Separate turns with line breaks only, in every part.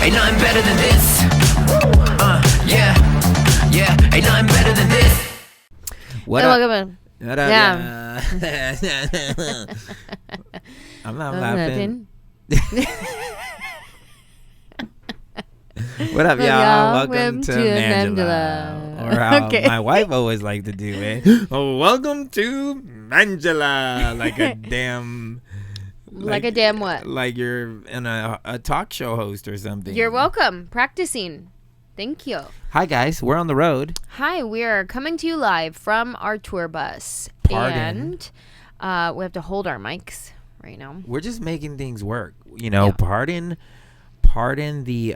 ain't nothing better than this. Yeah, ain't nothing better than this.
What up?
Welcome in.
What up?
Yeah.
I'm not laughing. What up, y'all? Welcome to Manjelah. Or how my wife always liked to do it. Oh, welcome to Manjelah. Like a damn...
Like a damn what?
Like you're in a talk show host or something.
You're welcome. Practicing. Thank you.
Hi, guys. We're on the road.
Hi, we are coming to you live from our tour bus.
Pardon.
And we have to hold our mics right now.
We're just making things work. You know,
Yeah.
Pardon the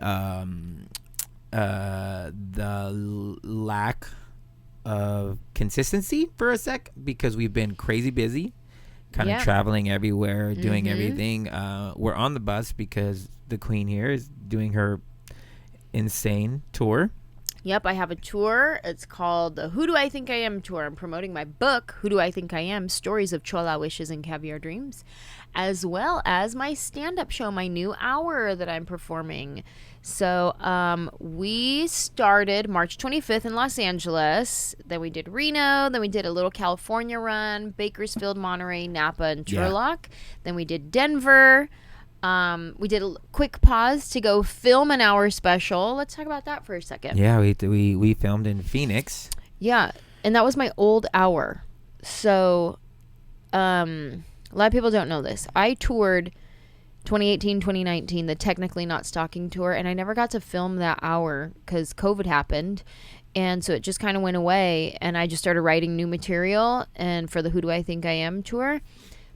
lack of consistency for a sec, because we've been crazy busy, kind of traveling everywhere, doing everything. We're on the bus because the queen here is doing her insane tour.
Yep, I have a tour. It's called the Who Do I Think I Am tour. I'm promoting my book, Who Do I Think I Am? Stories of Chola Wishes and Caviar Dreams, as well as my stand-up show, my new hour that I'm performing. So we started March 25th in Los Angeles. Then we did Reno. Then we did a little California run, Bakersfield, Monterey, Napa, and Turlock. Then we did Denver. We did a quick pause to go film an hour special. Let's talk about that for a second.
Yeah, we filmed in Phoenix.
Yeah, and that was my old hour. So, a lot of people don't know this. I toured 2018, 2019, the Technically Not Stalking tour, and I never got to film that hour because COVID happened. And so it just kind of went away, and I just started writing new material and for the Who Do I Think I Am tour.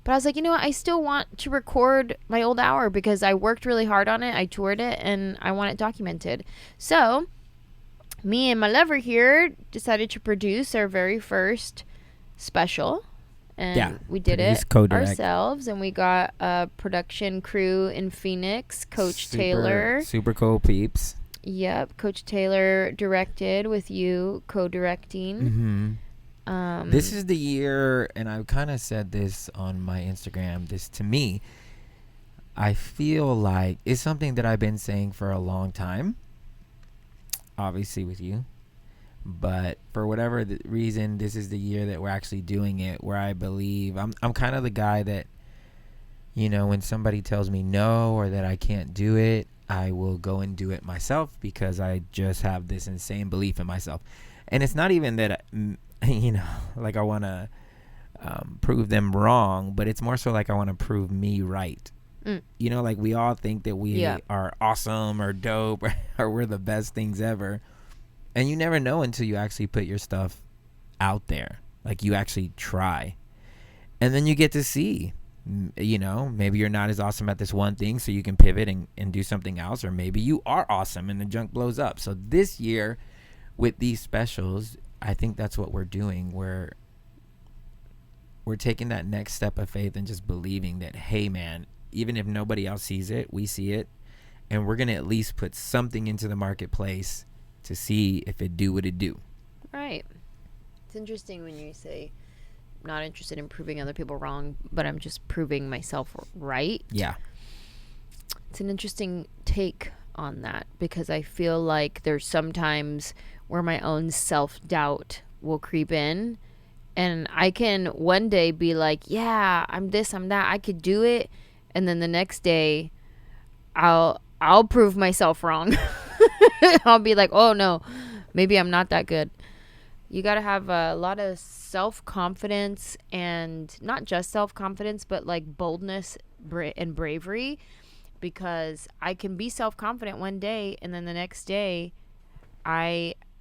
But I was like, you know what? I still want to record my old hour because I worked really hard on it. I toured it, and I want it documented. So me and my lover here decided to produce our very first special. And we did it ourselves. And we got a production crew in Phoenix. Coach Taylor.
Super cool peeps.
Yep. Coach Taylor directed with you co-directing.
Mm-hmm. This is the year, and I've kind of said this on my Instagram, this to me, I feel like it's something that I've been saying for a long time, obviously with you, but for whatever reason, this is the year that we're actually doing it, where I believe, I'm kind of the guy that, you know, when somebody tells me no or that I can't do it, I will go and do it myself because I just have this insane belief in myself. And it's not even that... you know, like I want to prove them wrong, but it's more so like I want to prove me right. You know, like we all think that we are awesome or dope or we're the best things ever. And you never know until you actually put your stuff out there. Like you actually try. And then you get to see, you know, maybe you're not as awesome at this one thing, so you can pivot and do something else. Or maybe you are awesome and the junk blows up. So this year with these specials, I think that's what we're doing. We're taking that next step of faith and just believing that, hey, man, even if nobody else sees it, we see it. And we're going to at least put something into the marketplace to see if it do what it do.
Right. It's interesting when you say, not interested in proving other people wrong, but I'm just proving myself right.
Yeah.
It's an interesting take on that because I feel like there's sometimes where my own self-doubt will creep in, and I can one day be like, yeah, I'm this, I'm that, I could do it, and then the next day I'll prove myself wrong. I'll be like, oh no, maybe I'm not that good. You got to have a lot of self-confidence, and not just self-confidence, but like boldness and bravery, because I can be self-confident one day, and then the next day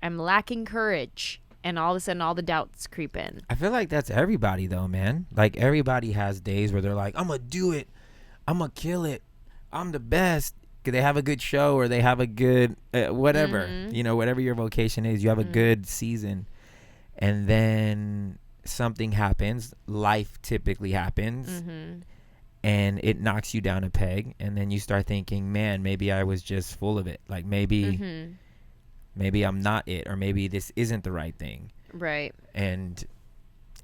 I'm lacking courage, and all of a sudden all the doubts creep in.
I feel like that's everybody though, man. Like everybody has days where they're like, I'm gonna do it, I'm gonna kill it, I'm the best. They have a good show, or they have a good whatever, you know, whatever your vocation is, you have a good season, and then something happens, life typically happens, and it knocks you down a peg, and then you start thinking, man, maybe I was just full of it, like maybe I'm not it, or maybe this isn't the right thing.
Right.
And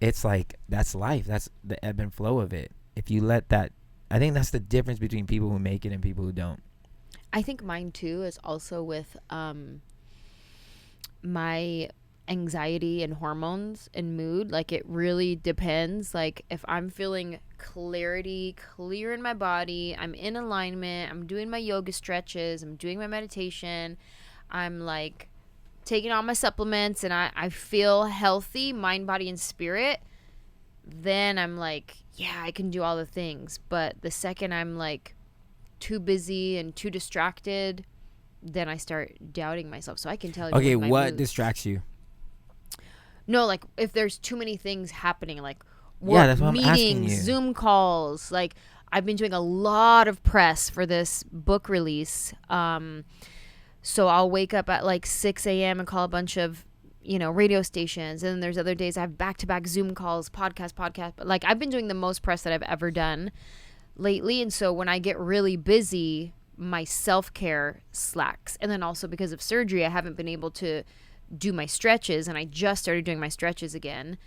it's like, that's life. That's the ebb and flow of it. If you let that, I think that's the difference between people who make it and people who don't.
I think mine too is also with my anxiety and hormones and mood. Like, it really depends. Like, if I'm feeling clear in my body, I'm in alignment, I'm doing my yoga stretches, I'm doing my meditation, I'm like taking all my supplements, and I feel healthy, mind, body, and spirit, then I'm like, yeah, I can do all the things. But the second I'm like too busy and too distracted, then I start doubting myself. So I can tell you.
Okay,
with my
what
moods.
distracts you?
No, like if there's too many things happening, like
Yeah, that's what I'm asking
meetings,
you.
Zoom calls. Like, I've been doing a lot of press for this book release. So I'll wake up at like 6 a.m. and call a bunch of, radio stations. And then there's other days I have back-to-back Zoom calls, podcast. But like, I've been doing the most press that I've ever done lately. And so when I get really busy, my self-care slacks. And then also because of surgery, I haven't been able to do my stretches, and I just started doing my stretches again.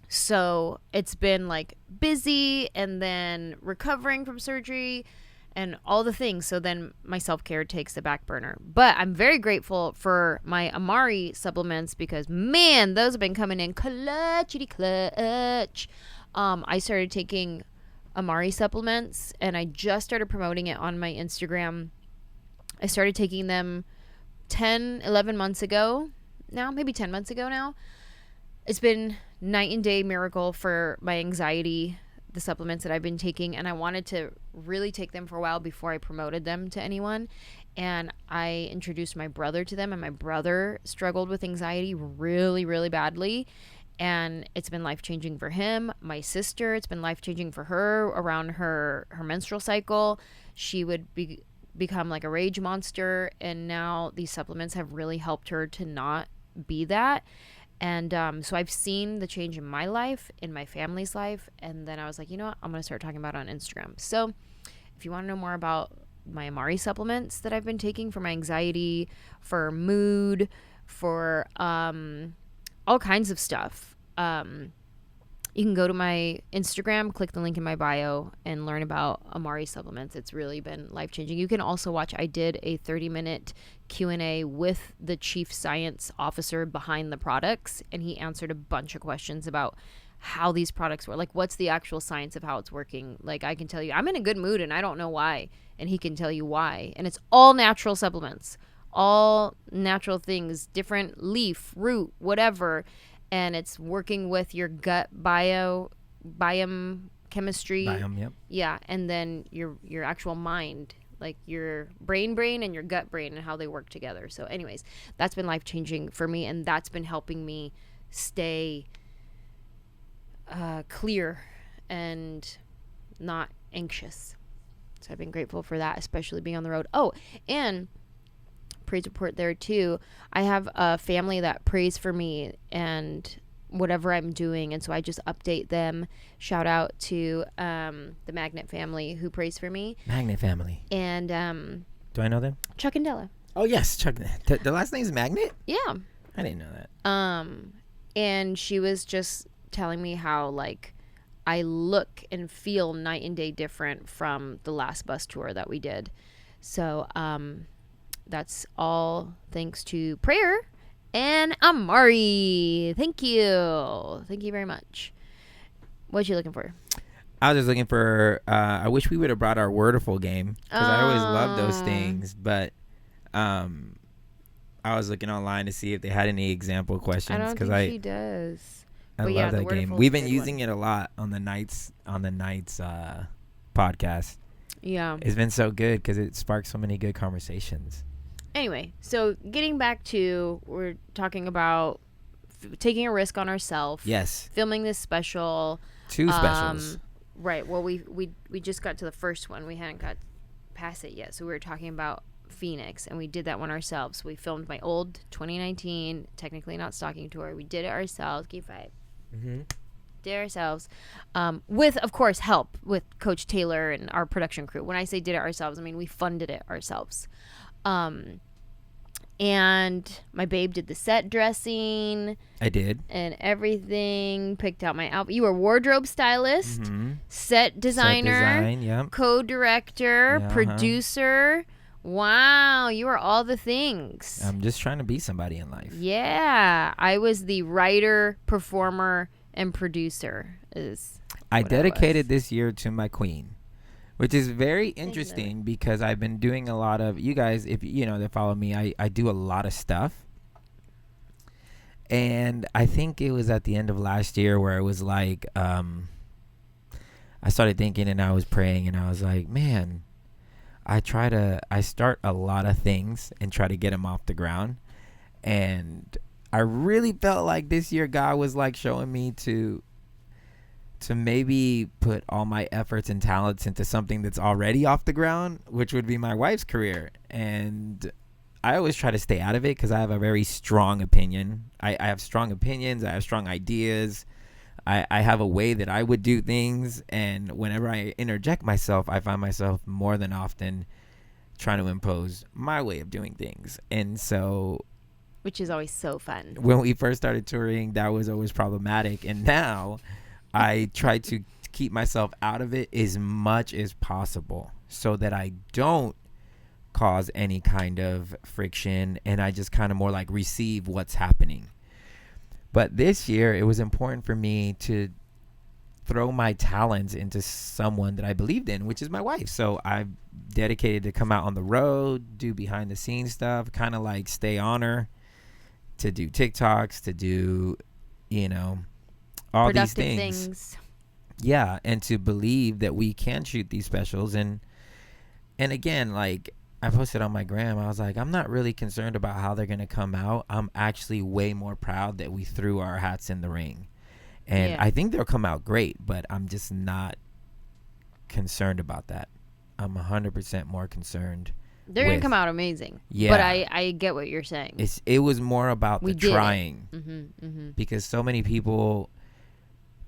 So it's been like busy and then recovering from surgery and all the things. So then my self-care takes the back burner. But I'm very grateful for my Amare supplements because, man, those have been coming in clutchity clutch. I started taking Amare supplements, and I just started promoting it on my Instagram. I started taking them 11 months ago now, maybe 10 months ago now. It's been night and day miracle for my anxiety, the supplements that I've been taking, and I wanted to really take them for a while before I promoted them to anyone. And I introduced my brother to them, and my brother struggled with anxiety really, really badly. And it's been life-changing for him. My sister, it's been life-changing for her around her menstrual cycle. She would become like a rage monster, and now these supplements have really helped her to not be that. And so I've seen the change in my life, in my family's life, and then I was like, you know what, I'm going to start talking about it on Instagram. So if you want to know more about my Amare supplements that I've been taking for my anxiety, for mood, for all kinds of stuff, you can go to my Instagram, click the link in my bio, and learn about Amare supplements. It's really been life-changing. You can also watch, I did a 30-minute Q&A with the chief science officer behind the products, and he answered a bunch of questions about how these products work. Like, what's the actual science of how it's working? Like, I can tell you, I'm in a good mood, and I don't know why, and he can tell you why. And it's all natural supplements, all natural things, different leaf, root, whatever, and it's working with your gut biome chemistry.
Biome, yep.
Yeah, and then your actual mind, like your brain and your gut brain, and how they work together. So anyways, that's been life-changing for me, and that's been helping me stay clear and not anxious. So I've been grateful for that, especially being on the road. Oh, and praise report there too. I have a family that prays for me and whatever I'm doing, and so I just update them. Shout out to the Magnet family who prays for me.
Magnet family.
And
do I know them?
Chuck and Della.
Oh yes, Chuck. The last name is Magnet?
Yeah.
I didn't know that.
And she was just telling me how like I look and feel night and day different from the last bus tour that we did. So that's all thanks to prayer and Amare. Thank you very much. What you looking for?
I was just looking for I wish we would have brought our Wordiful game, because I always love those things, but I was looking online to see if they had any example questions.
I don't think she does.
I love that game. We've been using it a lot on the Nights podcast.
Yeah.
It's been so good because it sparks so many good conversations.
Anyway, so getting back to, we're talking about taking a risk on ourselves.
Yes.
Filming this special.
2 specials.
Right. Well, we just got to the first one. We hadn't got past it yet. So we were talking about Phoenix, and we did that one ourselves. We filmed my old 2019, technically not stalking tour. We did it ourselves. Give 5.
Mm-hmm.
Did it ourselves, with, of course, help with Coach Taylor and our production crew. When I say did it ourselves, I mean we funded it ourselves. And my babe did the set dressing.
I did.
And everything. Picked out my outfit. You were wardrobe stylist,
Mm-hmm.
set designer,
Set design, yep.
co-director,
Yeah,
producer. Wow, you were all the things.
I'm just trying to be somebody in life.
Yeah, I was the writer, performer, and producer.
I
what
dedicated
was.
this year to my queen, which is very interesting because I've been doing a lot of, you guys, if you know that follow me, I do a lot of stuff. And I think it was at the end of last year where it was like, I started thinking and I was praying and I was like, man, I start a lot of things and try to get them off the ground. And I really felt like this year God was like showing me to maybe put all my efforts and talents into something that's already off the ground, which would be my wife's career. And I always try to stay out of it because I have a very strong opinion. I have strong opinions. I have strong ideas. I have a way that I would do things. And whenever I interject myself, I find myself more than often trying to impose my way of doing things. And so,
which is always so fun.
When we first started touring, that was always problematic. And now I try to keep myself out of it as much as possible so that I don't cause any kind of friction and I just kind of more like receive what's happening. But this year, it was important for me to throw my talents into someone that I believed in, which is my wife. So I've dedicated to come out on the road, do behind the scenes stuff, kind of like stay on her, to do TikToks, to do, you know, all
productive
these things. Yeah, and to believe that we can shoot these specials. And again, like I posted on my gram, I was like, I'm not really concerned about how they're going to come out. I'm actually way more proud that we threw our hats in the ring. And I think they'll come out great, but I'm just not concerned about that. I'm 100% more concerned.
They're going to come out amazing.
Yeah.
But I get what you're saying.
It was more about the trying.
Mm-hmm, mm-hmm.
Because so many people,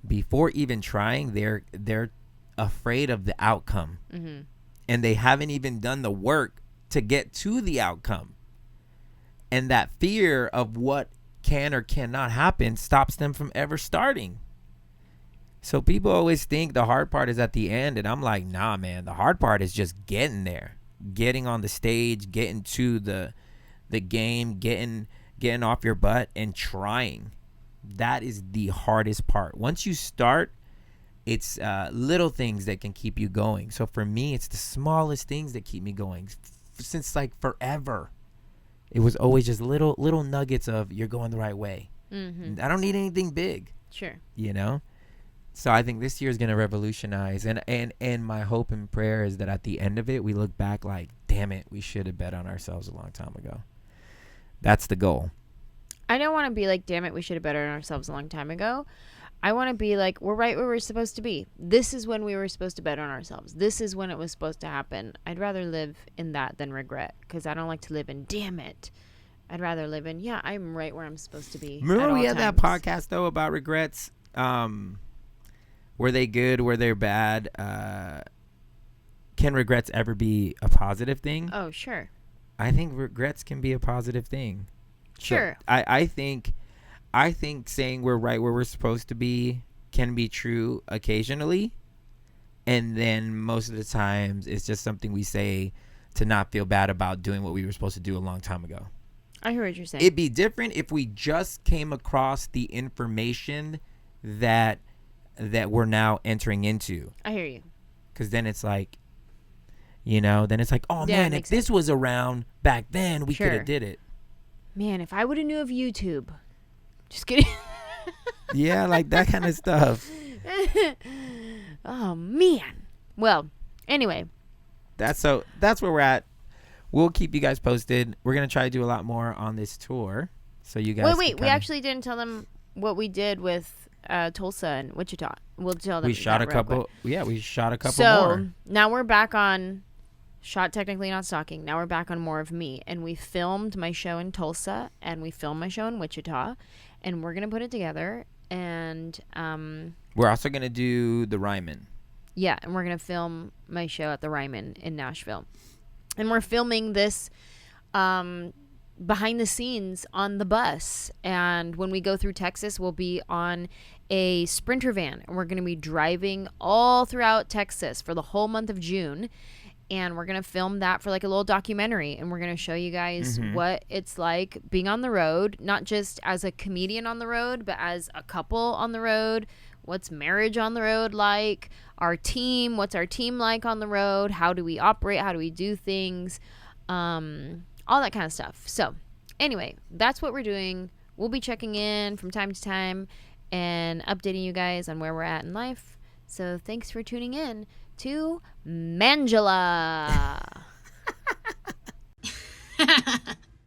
before even trying, they're afraid of the outcome.
Mm-hmm.
And they haven't even done the work to get to the outcome. And that fear of what can or cannot happen stops them from ever starting. So people always think the hard part is at the end. And I'm like, nah, man, the hard part is just getting there. Getting on the stage, getting to the game, getting off your butt and trying. That is the hardest part. Once you start, it's little things that can keep you going. So for me, it's the smallest things that keep me going. Since like forever, it was always just little nuggets of you're going the right way.
Mm-hmm.
I don't need anything big.
Sure.
You know? So I think this year is going to revolutionize. And my hope and prayer is that at the end of it, we look back like, damn it, we should have bet on ourselves a long time ago. That's the goal.
I don't want to be like, damn it, we should have bet on ourselves a long time ago. I want to be like, we're right where we're supposed to be. This is when we were supposed to bet on ourselves. This is when it was supposed to happen. I'd rather live in that than regret, because I don't like to live in, damn it. I'd rather live in, yeah, I'm right where I'm supposed to be.
Remember we had that podcast, though, about regrets? Were they good? Were they bad? Can regrets ever be a positive thing?
Oh, sure.
I think regrets can be a positive thing.
Sure.
So I think saying we're right where we're supposed to be can be true occasionally. And then most of the times it's just something we say to not feel bad about doing what we were supposed to do a long time ago.
I hear what you're saying.
It'd be different if we just came across the information that we're now entering into.
I hear you.
Because then it's like, you know, oh,
yeah,
man, if this was around back then, we could have did it.
Man, if I would have knew of YouTube. Just kidding.
Yeah, like that kind of stuff.
Oh, man. Well, anyway.
That's where we're at. We'll keep you guys posted. We're going to try to do a lot more on this tour. So you guys
Wait. We actually didn't tell them what we did with Tulsa and Wichita. We'll tell them.
We shot a couple. Yeah, we shot a couple
so,
more.
Now we're back on Shot Technically Not Stalking. Now we're back on More of Me. And we filmed my show in Tulsa. And we filmed my show in Wichita. And we're going to put it together. And
we're also going to do the Ryman.
Yeah, and we're going to film my show at the Ryman in Nashville. And we're filming this behind the scenes on the bus. And when we go through Texas, we'll be on a Sprinter van, and we're going to be driving all throughout Texas for the whole month of June. And we're going to film that for like a little documentary, and we're going to show you guys what it's like being on the road, not just as a comedian on the road, but as a couple on the road. What's marriage on the road like? Our team, what's our team like on the road? How do we operate? How do we do things? All that kind of stuff. So anyway, that's what we're doing. We'll be checking in from time to time and updating you guys on where we're at in life. So thanks for tuning in to Manjelah.